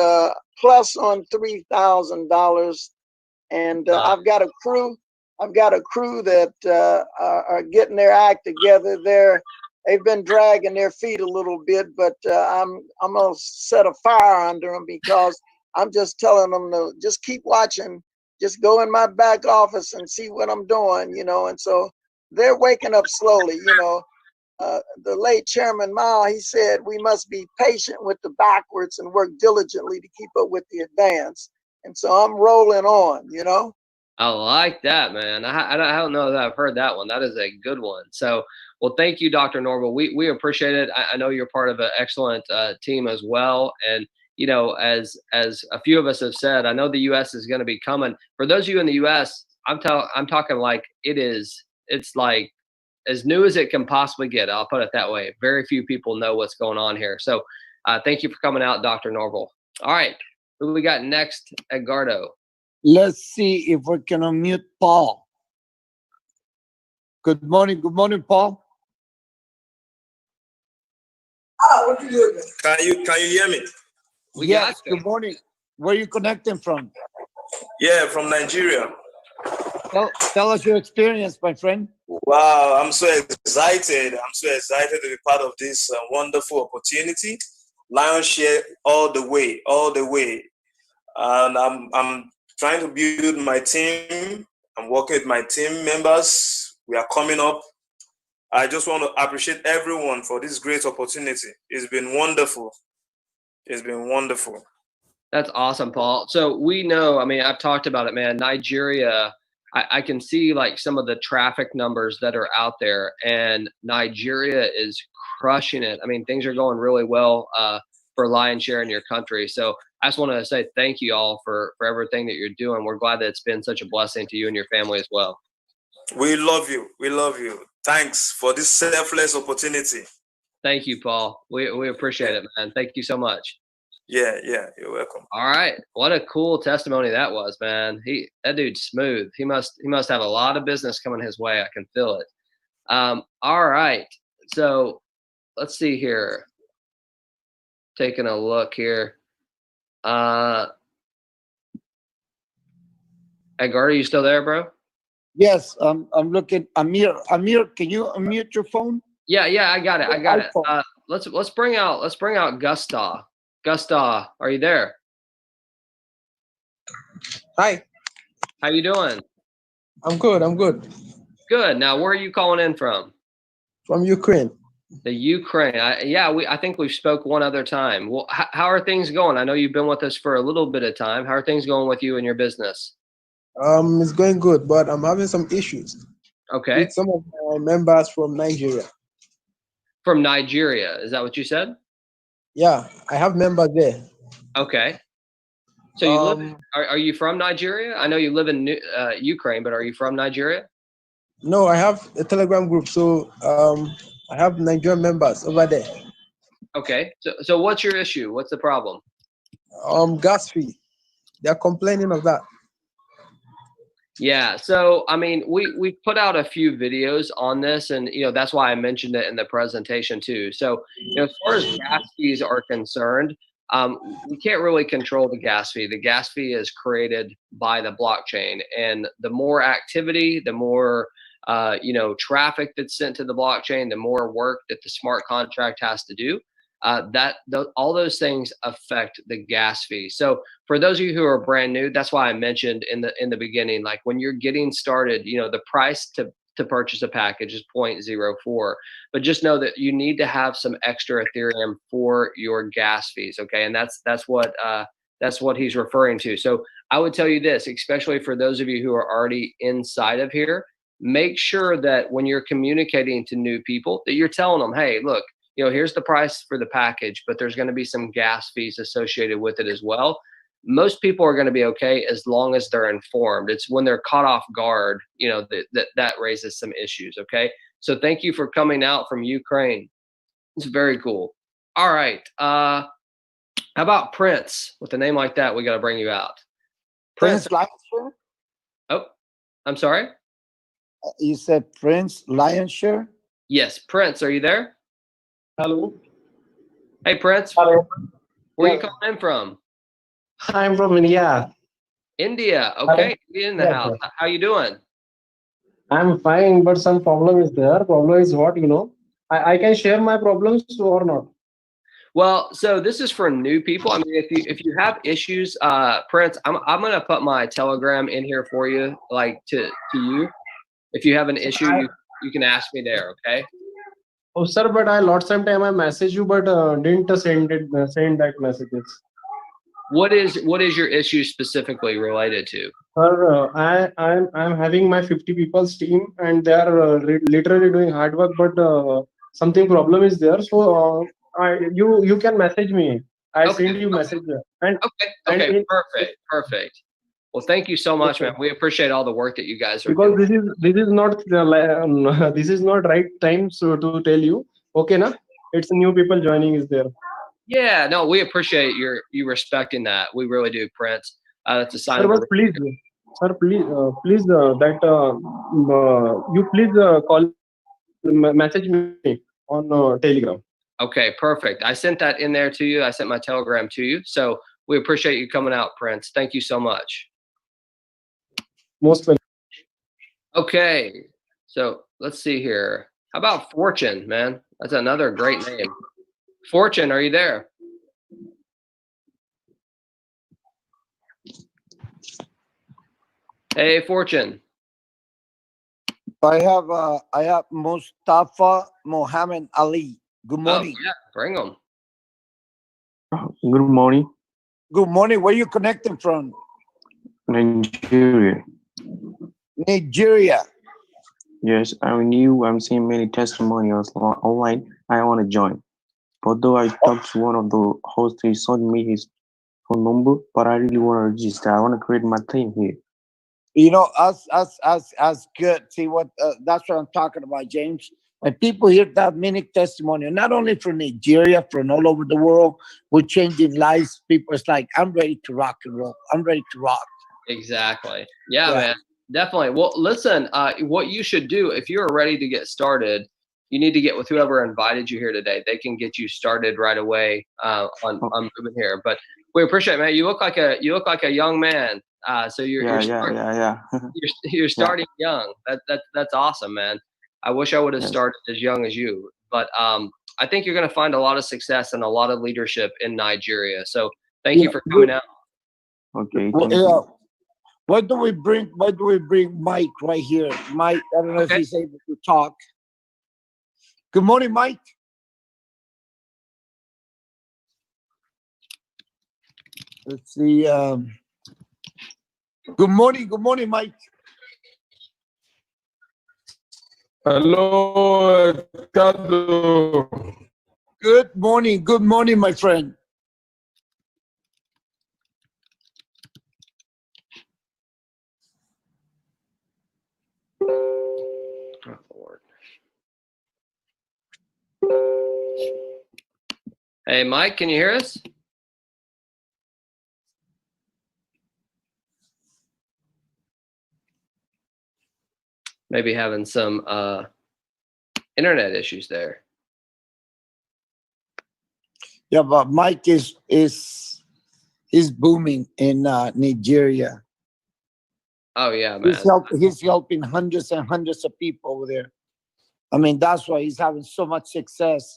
plus on $3,000. And I've got a crew that are getting their act together. They've been dragging their feet a little bit, but I'm gonna set a fire under them, because I'm just telling them to just keep watching, just go in my back office and see what I'm doing, and so they're waking up slowly. The late Chairman Mao, he said we must be patient with the backwards and work diligently to keep up with the advance. And so I'm rolling on, I like that, man. I don't know that I've heard that one. That is a good one. So, well, thank you, Dr. Norval. We appreciate it. I know you're part of an excellent team as well. And, as a few of us have said, I know the U.S. is going to be coming. For those of you in the U.S., I'm talking like it's like as new as it can possibly get. I'll put it that way. Very few people know what's going on here. So thank you for coming out, Dr. Norval. All right. Who we got next? Edgardo. Let's see if we can unmute Paul. Good morning, Paul. Can you hear me? Yes, good morning. Where are you connecting from? Yeah, from Nigeria. Tell us your experience, my friend. Wow, I'm so excited. I'm so excited to be part of this wonderful opportunity. Lion Share all the way. And I'm trying to build my team I'm working with my team members. We are coming up. I just want to appreciate everyone for this great opportunity. It's been wonderful. It's been wonderful. That's awesome, Paul. So we know, I mean, I've talked about it, man. Nigeria, I can see like some of the traffic numbers that are out there, and Nigeria is crushing it. I mean, things are going really well for Lionshare in your country. So I just want to say thank you all for everything that you're doing. We're glad that it's been such a blessing to you and your family as well. We love you. We love you. Thanks for this selfless opportunity. Thank you, Paul. We appreciate it, man. Thank you so much. Yeah, you're welcome. All right. What a cool testimony that was, man. That dude's smooth. He must have a lot of business coming his way. I can feel it. All right. So let's see here. Taking a look here. Edgar, are you still there, bro? Yes, I'm looking. Amir, can you unmute your phone? Yeah, I got it. Let's bring out Gustav. Gustav, are you there? Hi. How you doing? I'm good. Good. Now, where are you calling in from? From Ukraine. The Ukraine. I think we've spoke one other time. Well, how are things going? I know you've been with us for a little bit of time. How are things going with you and your business? It's going good, but I'm having some issues. Okay. With some of my members from Nigeria. From Nigeria, is that what you said? Yeah, I have members there. Okay. So you live? Are you from Nigeria? I know you live in Ukraine, but are you from Nigeria? No, I have a Telegram group, so I have Nigerian members over there. Okay. So what's your issue? What's the problem? Gas fee. They're complaining of that. Yeah. So I mean, we put out a few videos on this, and that's why I mentioned it in the presentation too. So as far as gas fees are concerned, we can't really control the gas fee. The gas fee is created by the blockchain, and the more activity, the more traffic that's sent to the blockchain, the more work that the smart contract has to do. All those things affect the gas fee. So for those of you who are brand new, that's why I mentioned in the beginning, like when you're getting started, the price to purchase a package is 0.04, but just know that you need to have some extra Ethereum for your gas fees. Okay. And that's what he's referring to. So I would tell you this, especially for those of you who are already inside of here, make sure that when you're communicating to new people that you're telling them, hey, look, here's the price for the package, but there's going to be some gas fees associated with it as well. Most people are going to be okay as long as they're informed. It's when they're caught off guard, that raises some issues. Okay. So thank you for coming out from Ukraine. It's very cool. All right. How about Prince? With a name like that, we got to bring you out. Prince Lionshare? Oh, I'm sorry. You said Prince Lionshare? Yes. Prince, are you there? Hello. Hey, Prince. Hello. Where are you calling in from? I'm from India. India. Okay. India in the house. Sir. How you doing? I'm fine, but some problem is there. Problem is what, I can share my problems or not. Well, so this is for new people. I mean, if you have issues, Prince, I'm gonna put my Telegram in here for you, like to you. If you have an issue, you can ask me there. Okay. Oh, sir, but I lost some time. I messaged you, but didn't send that messages. What is your issue specifically related to? Sir, I'm having my 50 people's team, and they are literally doing hard work, but something problem is there. So you can message me. I send you message there. And okay, perfect. Well, thank you so much, man. We appreciate all the work that you guys are because doing. this is not this is not right time so to tell you. Okay, na? It's new people joining is there. Yeah, no, we appreciate you respecting that. We really do, Prince. That's a sign Sir, of but please, that you please call message me on Telegram. Okay, perfect. I sent that in there to you. I sent my Telegram to you. So we appreciate you coming out, Prince. Thank you so much. Most welcome. Okay, so let's see here. How about Fortune, man? That's another great name. Fortune, are you there? Hey, Fortune. I have Mustafa Mohammed Ali. Good morning. Yeah, bring them. Good morning, Good morning. Where you connecting from? Nigeria. Nigeria. Yes, I'm new. I'm seeing many testimonials online. I want to join. Although I talked to one of the hosts, he sent me his phone number, but I really want to register. I want to create my team here. You know, us good. See what? That's what I'm talking about, James. When people hear that many testimony, not only from Nigeria, from all over the world, we're changing lives. People, it's like, I'm ready to rock and roll. I'm ready to rock. Exactly. Yeah, man. Definitely. Well, listen, what you should do if you're ready to get started, you need to get with whoever invited you here today. They can get you started right away on moving here. But we appreciate it, man. You look like a young man. So you're you're starting young. That's awesome, man. I wish I would have started as young as you. But I think you're going to find a lot of success and a lot of leadership in Nigeria. So thank you for coming out. Okay. Why do we bring Mike right here? Mike, I don't know if he's able to talk. Good morning, Mike. Let's see. Good morning, Mike. Hello, Ricardo. Good morning, my friend. Hey, Mike, can you hear us? Maybe having some internet issues there. Yeah, but Mike is booming in Nigeria. Oh yeah, man. He's helping hundreds and hundreds of people over there. I mean, that's why he's having so much success.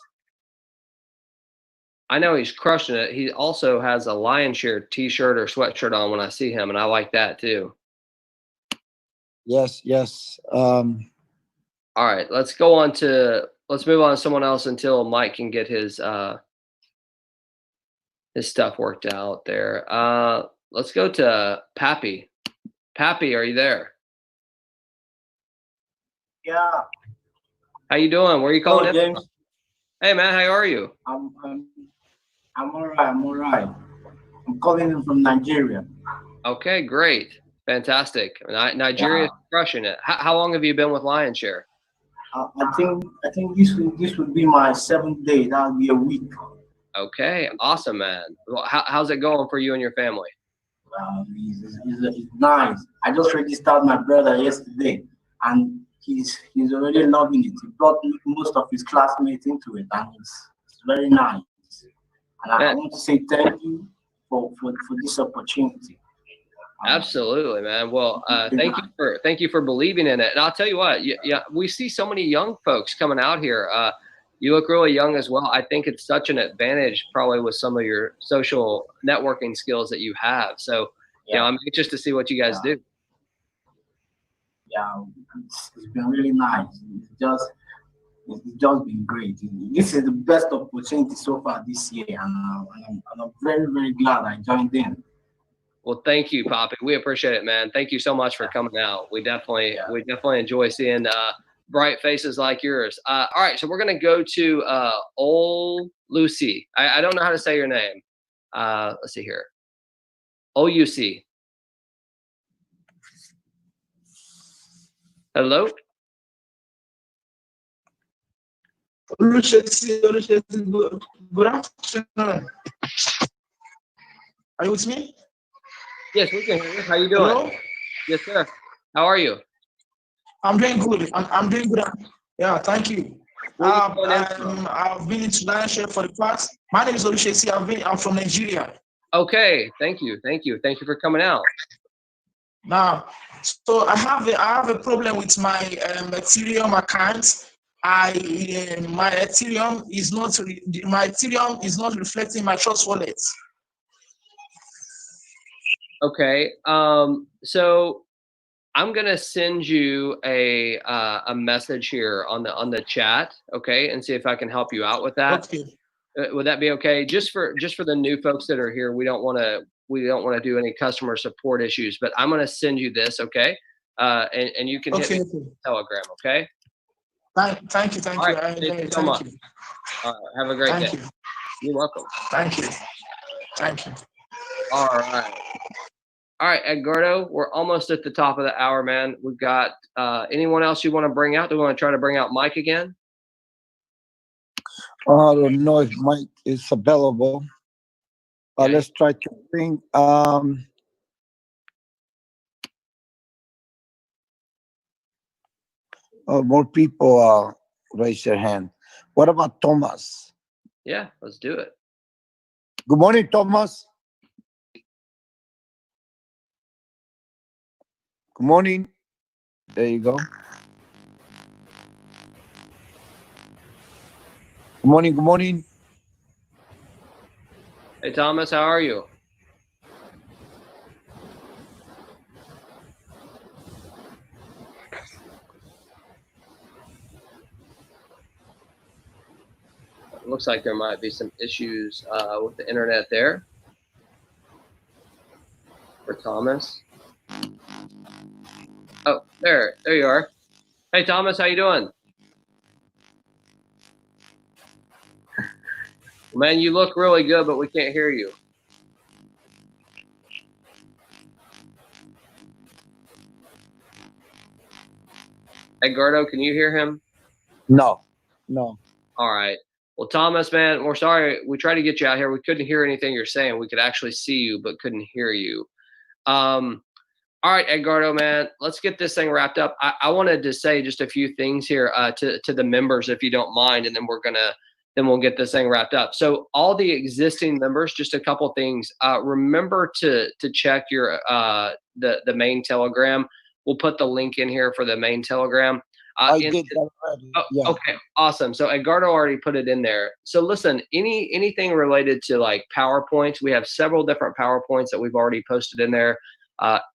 I know he's crushing it. He also has a Lion Share t-shirt or sweatshirt on when I see him, and I like that too. Yes. All right, let's move on to someone else until Mike can get his stuff worked out there. Let's go to Pappy. Pappy, are you there? Yeah. How you doing? Where are you calling in? James. Hey man, how are you? I'm all right. I'm calling in from Nigeria. Okay, great. Fantastic. Nigeria is crushing it. How long have you been with Lion Share? I think this would be my 7th day. That would be a week. Okay, awesome, man. Well, how's it going for you and your family? It's nice. I just registered my brother yesterday, and he's already loving it. He brought most of his classmates into it, and it's very nice. And I want to say thank you for this opportunity. Absolutely, man. Well, thank you for believing in it. And I'll tell you what, we see so many young folks coming out here. You look really young as well. I think it's such an advantage, probably with some of your social networking skills that you have. So, I'm anxious to see what you guys do. Yeah, it's been really nice. It's just been great. This is the best opportunity so far this year, and I'm very, very glad I joined in. Well, thank you, Poppy. We appreciate it, man. Thank you so much for coming out. We definitely enjoy seeing bright faces like yours. All right, so we're gonna go to old Lucy. I don't know how to say your name. Let's see here. OUC. Hello. Good afternoon. Are you with me? Yes, we can hear you. How you doing? Hello? Yes, sir. How are you? I'm doing good. I'm doing good. Yeah, thank you. I've been into Lion Share for the past. My name is Olushesi. I'm from Nigeria. Okay, thank you for coming out. Now, so I have a problem with my Ethereum account. My Ethereum is not reflecting my Trust Wallet. Okay. So I'm gonna send you a message here on the chat, okay, and see if I can help you out with that. Okay. Would that be okay? Just for the new folks that are here, we don't want to do any customer support issues, but I'm gonna send you this, okay? And you can hit me on Telegram, okay? Thank you. All right. Thank you so much. All right. Have a great day. Thank you. You're welcome. Thank you. Thank you. All right. All right, Edgardo, we're almost at the top of the hour, man. We've got anyone else you want to bring out? Do we want to try to bring out Mike again? I don't know if Mike is available. Let's try to bring more people raise their hand. What about Thomas? Yeah, let's do it. Good morning, Thomas. Good morning. There you go. Good morning. Good morning. Hey, Thomas, how are you? It looks like there might be some issues with the internet there for Thomas. Oh, there you are. Hey, Thomas, how you doing? Man, you look really good, but we can't hear you. Edgardo, can you hear him? No. All right. Well, Thomas, man, we're sorry. We tried to get you out here. We couldn't hear anything you're saying. We could actually see you, but couldn't hear you. All right, Edgardo, man, let's get this thing wrapped up. I wanted to say just a few things here to the members, if you don't mind, and then we'll get this thing wrapped up. So all the existing members, just a couple things. Remember to check your the main Telegram. We'll put the link in here for the main Telegram. I did that already. Yeah. Okay, awesome. So Edgardo already put it in there. So listen, anything related to like PowerPoints, we have several different PowerPoints that we've already posted in there.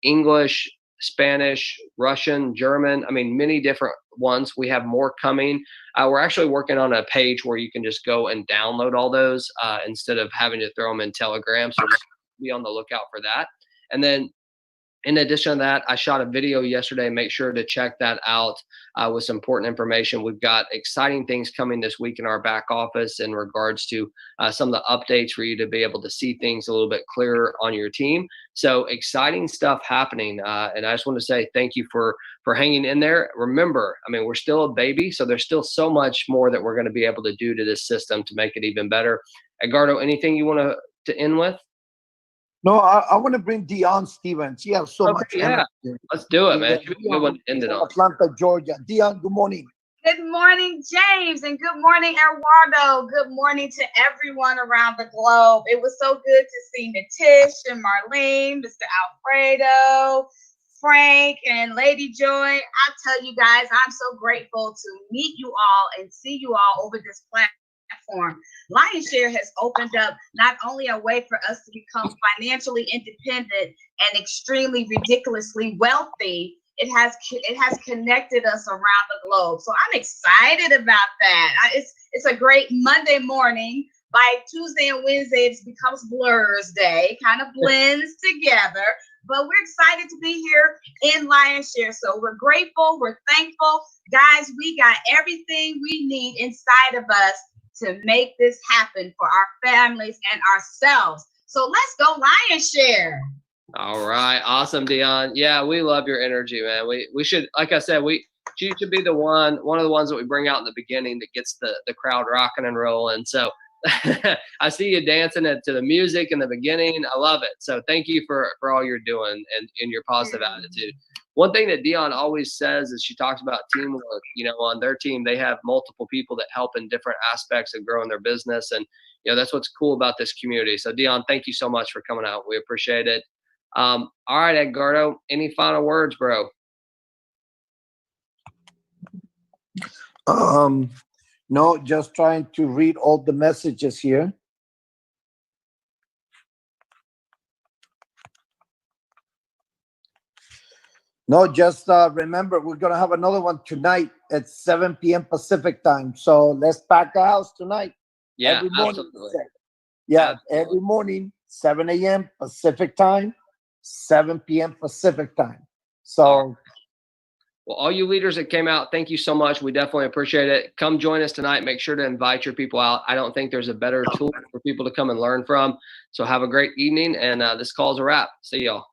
English, Spanish, Russian, German. I mean, many different ones. We have more coming. We're actually working on a page where you can just go and download all those instead of having to throw them in Telegram. So just be on the lookout for that. And then in addition to that, I shot a video yesterday. Make sure to check that out with some important information. We've got exciting things coming this week in our back office in regards to some of the updates for you to be able to see things a little bit clearer on your team. So exciting stuff happening. And I just want to say thank you for hanging in there. Remember, I mean, we're still a baby, so there's still so much more that we're going to be able to do to this system to make it even better. Edgardo, anything you want to end with? No, I want to bring Dion Stevens. She has so much energy. Let's do it, man. Should be a good one to end it on. Atlanta, Georgia. Dion, good morning. Good morning, James, and good morning, Eduardo. Good morning to everyone around the globe. It was so good to see Natish and Marlene, Mr. Alfredo, Frank, and Lady Joy. I tell you guys, I'm so grateful to meet you all and see you all over this platform. Lionshare has opened up not only a way for us to become financially independent and extremely ridiculously wealthy, it has connected us around the globe. So I'm excited about that. It's a great Monday morning. By Tuesday and Wednesday, it becomes Blur's Day, kind of blends together. But we're excited to be here in Lionshare. So we're grateful, we're thankful. Guys, we got everything we need inside of us to make this happen for our families and ourselves. So let's go Lionshare. All right. Awesome, Dion. Yeah, we love your energy, man. We should, like I said, she should be one of the ones that we bring out in the beginning that gets the crowd rocking and rolling. So I see you dancing to the music in the beginning. I love it. So thank you for all you're doing and your positive attitude. One thing that Dion always says is she talks about teamwork. You know, on their team, they have multiple people that help in different aspects of growing their business. And, you know, that's what's cool about this community. So Dion, thank you so much for coming out. We appreciate it. All right, Edgardo, any final words, bro? No, just trying to read all the messages here. No, just remember, we're going to have another one tonight at 7 p.m. Pacific time. So let's pack the house tonight. Yeah, every morning. absolutely. Yeah, Absolutely. every morning, 7 a.m. Pacific time, 7 p.m. Pacific time. So, well, all you leaders that came out, thank you so much. We definitely appreciate it. Come join us tonight. Make sure to invite your people out. I don't think there's a better tool for people to come and learn from. So have a great evening, and this call's a wrap. See y'all.